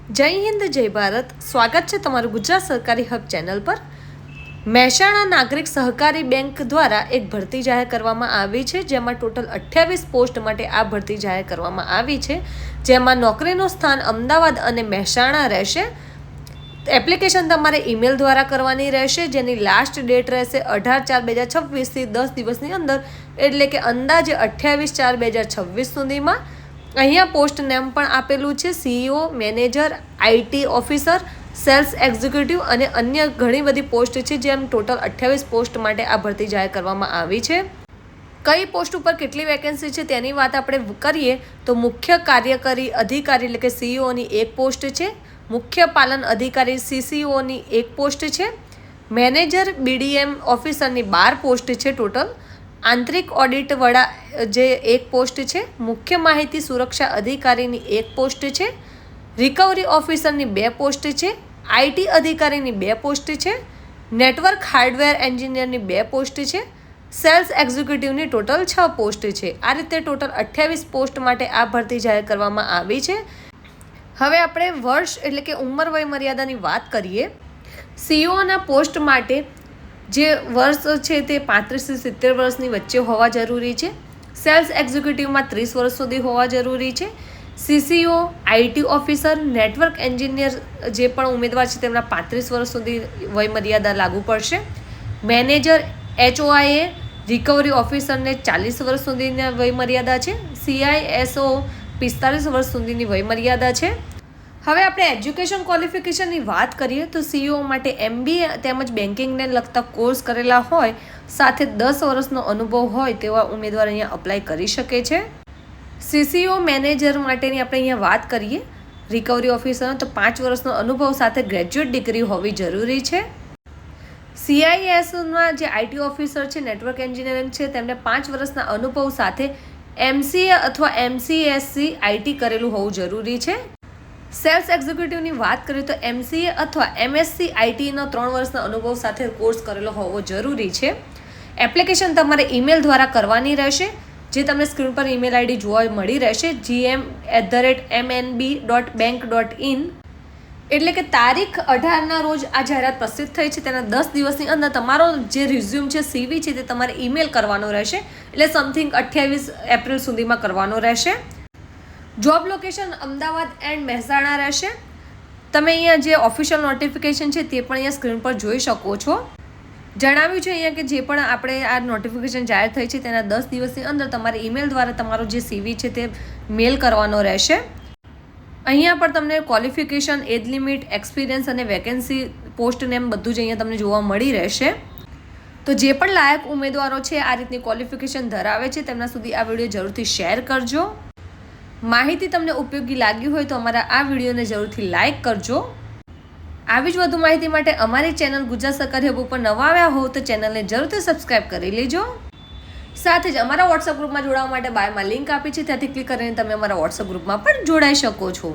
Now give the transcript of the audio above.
જય હિન્દ જય ભારત। સ્વાગત છે તમારું ગુજરાત સરકારી હબ ચેનલ પર। મહેસાણા નાગરિક સહકારી બેંક દ્વારા એક ભરતી જાહેર કરવામાં આવી છે, જેમાં ટોટલ 28 પોસ્ટ માટે આ ભરતી જાહેર કરવામાં આવી છે, જેમાં નોકરીનું સ્થાન અમદાવાદ અને મહેસાણા રહેશે। એપ્લિકેશન તમારે ઈમેલ દ્વારા કરવાની રહેશે, જેની લાસ્ટ ડેટ રહેશે 18/4/2026 થી 10 દિવસની અંદર, એટલે કે અંદાજે 28/4/2026 સુધીમાં। અહીંયા પોસ્ટ નેમ પણ આપેલું છે, CEO, manager, IT officer, cells executive અને અન્ય ઘણી બધી પોસ્ટ છે, જેમ ટોટલ 28 પોસ્ટ માટે આ ભરતી જાહેર કરવામાં આવી છે। કઈ પોસ્ટ ઉપર કેટલી વેકેન્સી છે તેની વાત આપણે કરીએ તો મુખ્ય કાર્યકારી અધિકારી એટલે કે CEOની એક પોસ્ટ છે, મુખ્ય પાલન અધિકારી CCOની એક પોસ્ટ છે, મેનેજર BDM ઓફિસરની 12 પોસ્ટ છે ટોટલ, આંતરિક ઓડિટ વડા જે એક પોસ્ટ છે, મુખ્ય માહિતી સુરક્ષા અધિકારીની એક પોસ્ટ છે, રિકવરી ઓફિસરની 2 પોસ્ટ છે, IT અધિકારીની 2 પોસ્ટ છે, નેટવર્ક હાર્ડવેર એન્જિનિયરની 2 પોસ્ટ છે, સેલ્સ એક્ઝિક્યુટિવની ટોટલ 6 પોસ્ટ છે। આ રીતે ટોટલ 28 પોસ્ટ માટે આ ભરતી જાહેર કરવામાં આવી છે। હવે આપણે વર્ષ એટલે કે ઉંમર વય મર્યાદાની વાત કરીએ। CEOના પોસ્ટ માટે જે વર્ષ છે તે 35 થી 70 વર્ષની વચ્ચે હોવા જરૂરી છે। સેલ્સ એક્ઝિક્યુટિવમાં 30 વર્ષ સુધી હોવા જરૂરી છે। CCO, IT officer, network engineer જે પણ ઉમેદવાર છે તેમના 35 વર્ષ સુધી વય મર્યાદા લાગુ પડશે। મેનેજર HOIA, રિકવરી ઓફિસરને 40 વર્ષ સુધીની વય મર્યાદા છે। CISO 45 વર્ષ સુધીની વય મર્યાદા છે। હવે આપણે એજ્યુકેશન ક્વોલિફિકેશનની વાત કરીએ તો CEO માટે MBA તેમજ બેન્કિંગને લગતા કોર્સ કરેલા હોય, સાથે 10 વર્ષનો અનુભવ હોય તેવા ઉમેદવાર અહીંયા અપ્લાય કરી શકે છે। CCO મેનેજર માટેની આપણે અહીંયા વાત કરીએ, રિકવરી ઓફિસરનો તો 5 વર્ષનો અનુભવ સાથે ગ્રેજ્યુએટ ડિગ્રી હોવી જરૂરી છે। CISમાં જે IT ઓફિસર છે, નેટવર્ક એન્જિનિયરિંગ છે, તેમને 5 વર્ષના અનુભવ સાથે MCA અથવા MCSC IT કરેલું હોવું જરૂરી છે। સેલ્સ એક્ઝિક્યુટિવની વાત કરીએ તો MCA અથવા MSc ITનો 3 વર્ષના અનુભવ સાથે કોર્સ કરેલો હોવો જરૂરી છે। એપ્લિકેશન તમારે ઈમેલ દ્વારા કરવાની રહેશે, જે તમને સ્ક્રીન પર ઈમેલ ID જોવા મળી રહેશે, gm@mnb.bank.in। એટલે કે તારીખ 18ના રોજ આ જાહેરાત પ્રસિદ્ધ થઈ છે, તેના 10 દિવસની અંદર તમારો જે રિઝ્યુમ છે, CV છે, તે તમારે ઈમેલ કરવાનો રહેશે, એટલે સમથિંગ 28 એપ્રિલ સુધીમાં કરવાનો રહેશે। Job location Ahmedabad and Mehsana રહેશે। તમે અહીંયા જે ઓફિશિયલ નોટિફિકેશન છે તે પણ અહીંયા સ્ક્રીન પર જોઈ શકો છો। જણાવ્યું છે અહીંયા કે જે પણ આપણે આ નોટિફિકેશન જાહેર થઈ છે તેના 10 દિવસની અંદર તમારે ઈમેલ દ્વારા તમારો જે CV છે તે મેલ કરવાનો રહેશે। અહીંયા પર તમને ક્વોલિફિકેશન, એજ લિમિટ, એક્સપિરિયન્સ અને વેકેન્સી, પોસ્ટ નેમ બધું જ અહીંયા તમને જોવા મળી રહેશે। તો જે પણ લાયક ઉમેદવારો છે આ રીતની ક્વોલિફિકેશન ધરાવે છે તેમના સુધી આ વિડીયો જરૂરથી શેર કરજો। માહિતી તમને ઉપયોગી લાગી હોય તો અમારા આ વિડીયોને જરૂરથી લાઇક કરજો। આવી જ વધુ માહિતી માટે અમારી ચેનલ ગુજરાત સરકારી હબ ઉપર નવા આવ્યા હો તો ચેનલને જરૂરથી સબસ્ક્રાઈબ કરી લેજો। સાથે જ અમારા વોટ્સઅપ ગ્રુપમાં જોડાવા માટે બાયોમાં લિંક આપી છે, ત્યાંથી ક્લિક કરીને તમે અમારા વોટ્સઅપ ગ્રુપમાં પણ જોડાઈ શકો છો।